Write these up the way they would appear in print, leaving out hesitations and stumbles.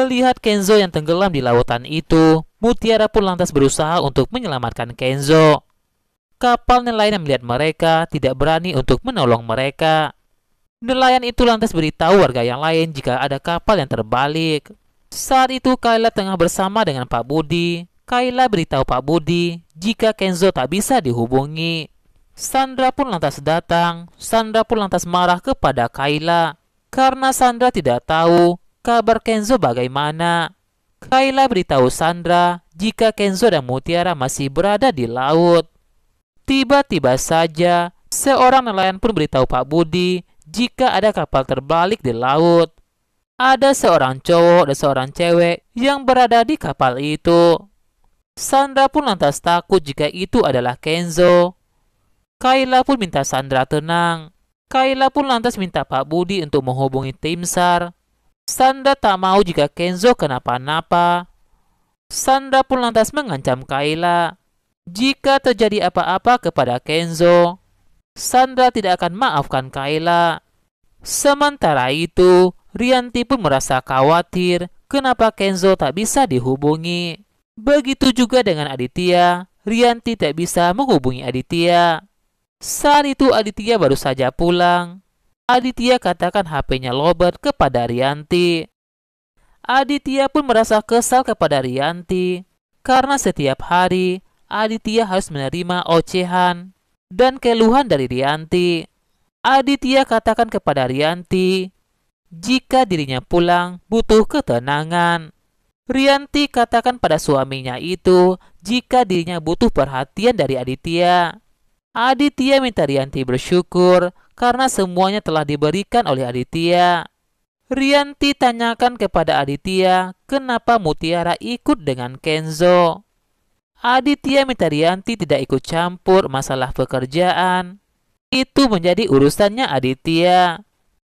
Melihat Kenzo yang tenggelam di lautan itu, Mutiara pun lantas berusaha untuk menyelamatkan Kenzo. Kapal nelayan yang melihat mereka tidak berani untuk menolong mereka. Nelayan itu lantas beritahu warga yang lain jika ada kapal yang terbalik. Saat itu Kayla tengah bersama dengan Pak Budi. Kayla beritahu Pak Budi jika Kenzo tak bisa dihubungi. Sandra pun lantas datang. Sandra pun lantas marah kepada Kayla karena Sandra tidak tahu kabar Kenzo bagaimana. Kayla beritahu Sandra jika Kenzo dan Mutiara masih berada di laut. Tiba-tiba saja, seorang nelayan pun beritahu Pak Budi jika ada kapal terbalik di laut. Ada seorang cowok dan seorang cewek yang berada di kapal itu. Sandra pun lantas takut jika itu adalah Kenzo. Kayla pun minta Sandra tenang. Kayla pun lantas minta Pak Budi untuk menghubungi tim SAR. Sandra tak mau jika Kenzo kenapa-napa. Sandra pun lantas mengancam Kayla. Jika terjadi apa-apa kepada Kenzo, Sandra tidak akan maafkan Kayla. Sementara itu, Rianti pun merasa khawatir kenapa Kenzo tak bisa dihubungi. Begitu juga dengan Aditya. Rianti tak bisa menghubungi Aditya. Saat itu Aditya baru saja pulang. Aditya katakan HP-nya lowbat kepada Rianti. Aditya pun merasa kesal kepada Rianti karena setiap hari Aditya harus menerima ocehan dan keluhan dari Rianti. Aditya katakan kepada Rianti jika dirinya pulang butuh ketenangan. Rianti katakan pada suaminya itu jika dirinya butuh perhatian dari Aditya. Aditya minta Rianti bersyukur karena semuanya telah diberikan oleh Aditya. Rianti tanyakan kepada Aditya kenapa Mutiara ikut dengan Kenzo. Aditya minta Rianti tidak ikut campur masalah pekerjaan. Itu menjadi urusannya Aditya.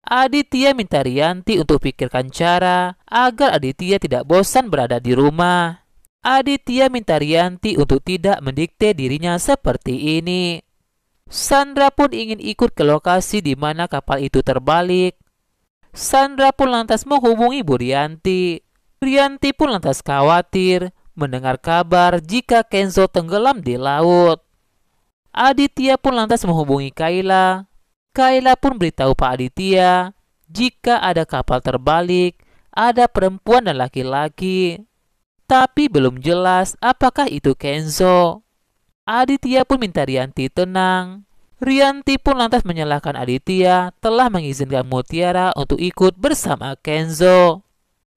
Aditya minta Rianti untuk pikirkan cara agar Aditya tidak bosan berada di rumah. Aditya minta Rianti untuk tidak mendikte dirinya seperti ini. Sandra pun ingin ikut ke lokasi di mana kapal itu terbalik. Sandra pun lantas menghubungi Bu Rianti. Rianti pun lantas khawatir mendengar kabar jika Kenzo tenggelam di laut. Aditya pun lantas menghubungi Kayla. Kayla pun beritahu Pak Aditya jika ada kapal terbalik, ada perempuan dan laki-laki. Tapi belum jelas apakah itu Kenzo. Aditya pun minta Rianti tenang. Rianti pun lantas menyalahkan Aditya telah mengizinkan Mutiara untuk ikut bersama Kenzo.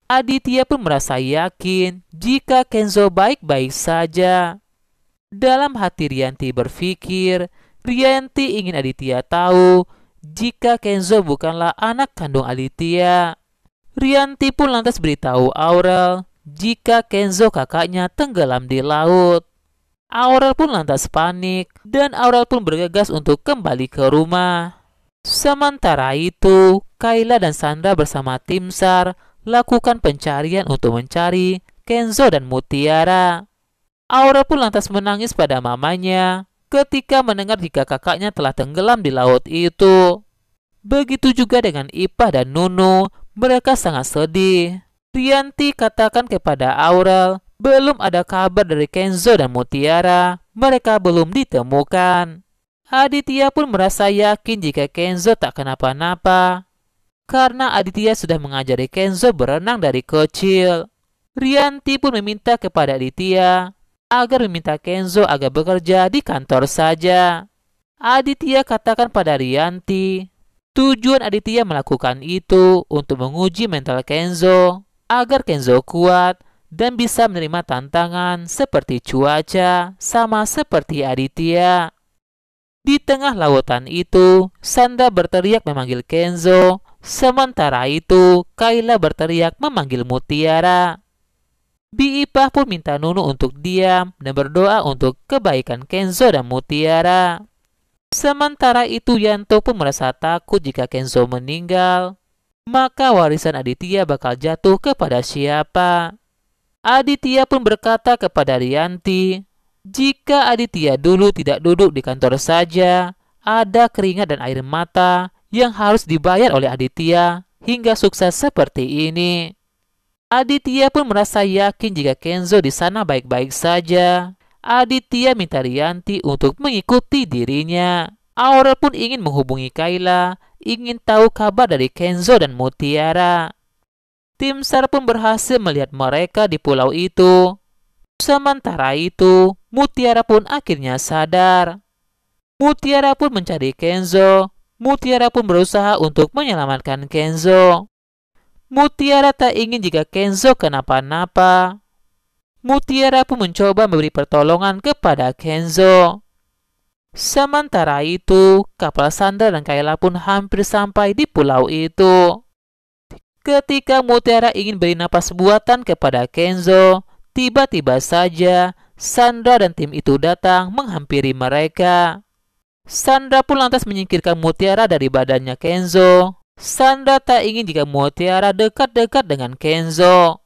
Aditya pun merasa yakin jika Kenzo baik-baik saja. Dalam hati Rianti berpikir, Rianti ingin Aditya tahu jika Kenzo bukanlah anak kandung Aditya. Rianti pun lantas beritahu Aurel jika Kenzo kakaknya tenggelam di laut. Aurel pun lantas panik dan Aurel pun bergegas untuk kembali ke rumah. Sementara itu, Kayla dan Sandra bersama tim SAR lakukan pencarian untuk mencari Kenzo dan Mutiara. Aurel pun lantas menangis pada mamanya ketika mendengar jika kakaknya telah tenggelam di laut itu. Begitu juga dengan Ipah dan Nunu, mereka sangat sedih. Rianti katakan kepada Aurel, belum ada kabar dari Kenzo dan Mutiara, mereka belum ditemukan. Aditya pun merasa yakin jika Kenzo tak kenapa-napa, karena Aditya sudah mengajari Kenzo berenang dari kecil. Rianti pun meminta kepada Aditya agar meminta Kenzo agar bekerja di kantor saja. Aditya katakan pada Rianti, tujuan Aditya melakukan itu untuk menguji mental Kenzo, agar Kenzo kuat dan bisa menerima tantangan seperti cuaca sama seperti Aditya. Di tengah lautan itu, Sandra berteriak memanggil Kenzo. Sementara itu, Kayla berteriak memanggil Mutiara. Bi Ipah pun minta Nunu untuk diam dan berdoa untuk kebaikan Kenzo dan Mutiara. Sementara itu, Yanto pun merasa takut jika Kenzo meninggal, maka warisan Aditya bakal jatuh kepada siapa. Aditya pun berkata kepada Rianti, jika Aditya dulu tidak duduk di kantor saja, ada keringat dan air mata yang harus dibayar oleh Aditya hingga sukses seperti ini. Aditya pun merasa yakin jika Kenzo di sana baik-baik saja. Aditya minta Rianti untuk mengikuti dirinya. Aurel pun ingin menghubungi Kayla, ingin tahu kabar dari Kenzo dan Mutiara. Tim SAR pun berhasil melihat mereka di pulau itu. Sementara itu, Mutiara pun akhirnya sadar. Mutiara pun mencari Kenzo. Mutiara pun berusaha untuk menyelamatkan Kenzo. Mutiara tak ingin jika Kenzo kenapa-napa. Mutiara pun mencoba memberi pertolongan kepada Kenzo. Sementara itu, kapal Sandra dan Kayla pun hampir sampai di pulau itu. Ketika Mutiara ingin beri napas buatan kepada Kenzo, tiba-tiba saja Sandra dan tim itu datang menghampiri mereka. Sandra pun lantas menyingkirkan Mutiara dari badannya Kenzo. Sandra tak ingin jika Mutiara dekat-dekat dengan Kenzo.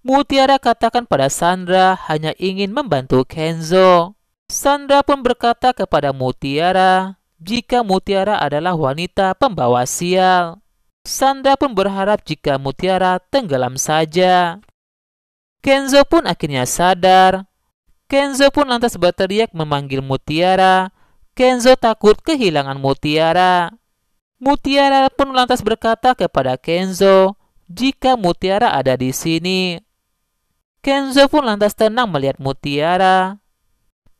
Mutiara katakan pada Sandra hanya ingin membantu Kenzo. Sandra pun berkata kepada Mutiara jika Mutiara adalah wanita pembawa sial. Sandra pun berharap jika Mutiara tenggelam saja. Kenzo pun akhirnya sadar. Kenzo pun lantas berteriak memanggil Mutiara. Kenzo takut kehilangan Mutiara. Mutiara pun lantas berkata kepada Kenzo jika Mutiara ada di sini. Kenzo pun lantas tenang melihat Mutiara.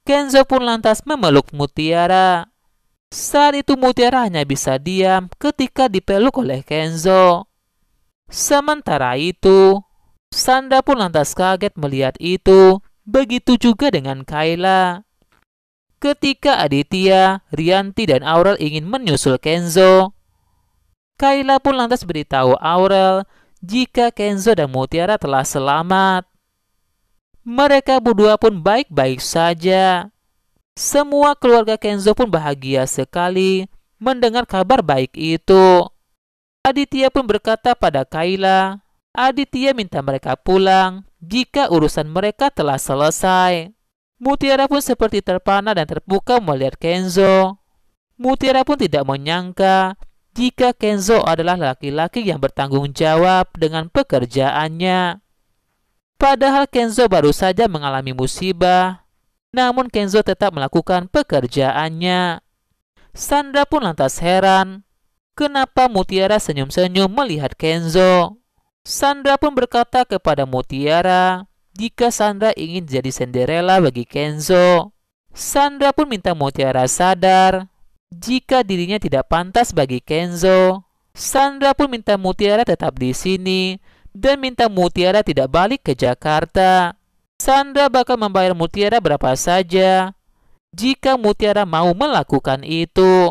Kenzo pun lantas memeluk Mutiara. Saat itu Mutiara hanya bisa diam ketika dipeluk oleh Kenzo. Sementara itu, Sandra pun lantas kaget melihat itu. Begitu juga dengan Kayla. Ketika Aditya, Rianti, dan Aurel ingin menyusul Kenzo, Kayla pun lantas beritahu Aurel jika Kenzo dan Mutiara telah selamat. Mereka berdua pun baik-baik saja. Semua keluarga Kenzo pun bahagia sekali mendengar kabar baik itu. Aditya pun berkata pada Kayla, Aditya minta mereka pulang jika urusan mereka telah selesai. Mutiara pun seperti terpana dan terpukau melihat Kenzo. Mutiara pun tidak menyangka jika Kenzo adalah laki-laki yang bertanggung jawab dengan pekerjaannya. Padahal Kenzo baru saja mengalami musibah, namun Kenzo tetap melakukan pekerjaannya. Sandra pun lantas heran, kenapa Mutiara senyum-senyum melihat Kenzo. Sandra pun berkata kepada Mutiara jika Sandra ingin jadi Cinderella bagi Kenzo. Sandra pun minta Mutiara sadar jika dirinya tidak pantas bagi Kenzo. Sandra pun minta Mutiara tetap di sini dan minta Mutiara tidak balik ke Jakarta. Sandra bakal membayar Mutiara berapa saja jika Mutiara mau melakukan itu.